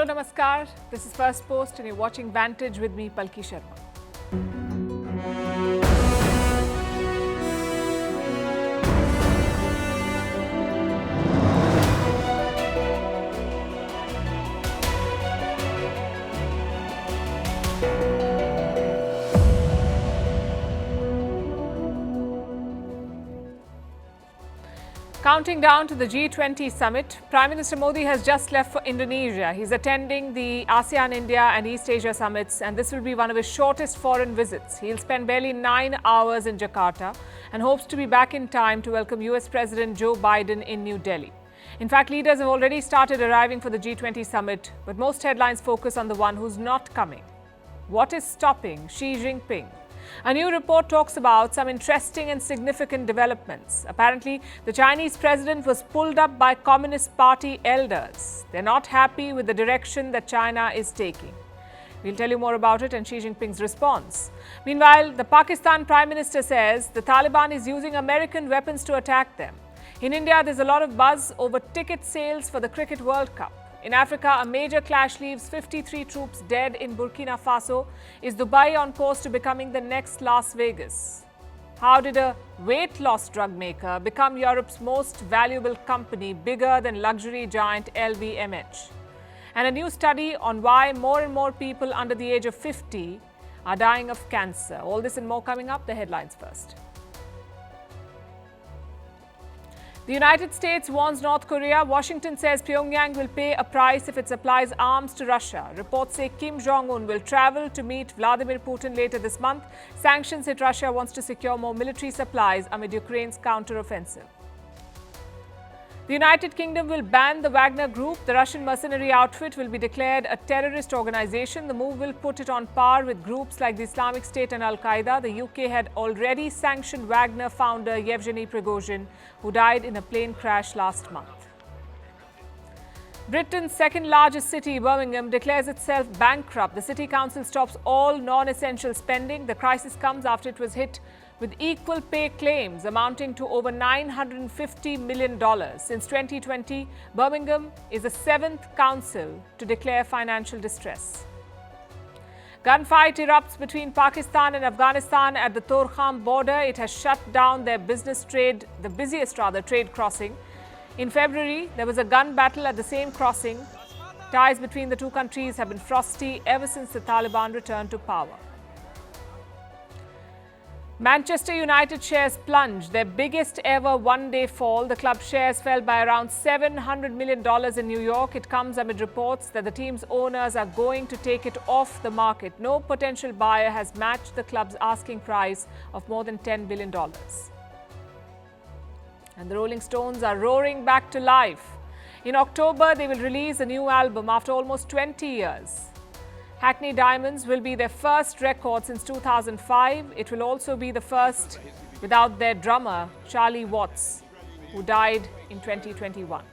Namaskar. This is Firstpost and you're watching Vantage with me, Palki Sharma. Counting down to the G20 summit, Prime Minister Modi has just left for Indonesia. He's attending the ASEAN, India and East Asia summits, and this will be one of his shortest foreign visits. He'll spend barely 9 hours in Jakarta and hopes to be back in time to welcome US President Joe Biden in New Delhi. In fact, leaders have already started arriving for the G20 summit, but most headlines focus on the one who's not coming. What is stopping Xi Jinping? A new report talks about some interesting and significant developments. Apparently, the Chinese president was pulled up by Communist Party elders. They're not happy with the direction that China is taking. We'll tell you more about it and Xi Jinping's response. Meanwhile, the Pakistan Prime Minister says the Taliban is using American weapons to attack them. In India, there's a lot of buzz over ticket sales for the Cricket World Cup. In Africa, a major clash leaves 53 troops dead in Burkina Faso. Is Dubai on course to becoming the next Las Vegas? How did a weight loss drug maker become Europe's most valuable company, bigger than luxury giant LVMH? And a new study on why more and more people under the age of 50 are dying of cancer. All this and more coming up. The headlines first. The United States warns North Korea. Washington says Pyongyang will pay a price if it supplies arms to Russia. Reports say Kim Jong Un will travel to meet Vladimir Putin later this month. Sanctions-hit Russia wants to secure more military supplies amid Ukraine's counteroffensive. The United Kingdom will ban the Wagner Group. The Russian mercenary outfit will be declared a terrorist organization. The move will put it on par with groups like the Islamic State and Al-Qaeda. The UK had already sanctioned Wagner founder Yevgeny Prigozhin, who died in a plane crash last month. Britain's second largest city, Birmingham, declares itself bankrupt. The city council stops all non-essential spending. The crisis comes after it was hit with equal pay claims amounting to over $950 million. Since 2020, Birmingham is the 7th council to declare financial distress. Gunfight erupts between Pakistan and Afghanistan at the Torkham border. It has shut down their busiest trade crossing. In February, there was a gun battle at the same crossing. Ties between the two countries have been frosty ever since the Taliban returned to power. Manchester United shares plunged, their biggest ever one-day fall. The club shares fell by around $700 million in New York. It comes amid reports that the team's owners are going to take it off the market. No potential buyer has matched the club's asking price of more than $10 billion. And the Rolling Stones are roaring back to life. In October, they will release a new album after almost 20 years. Hackney Diamonds will be their first record since 2005. It will also be the first without their drummer, Charlie Watts, who died in 2021.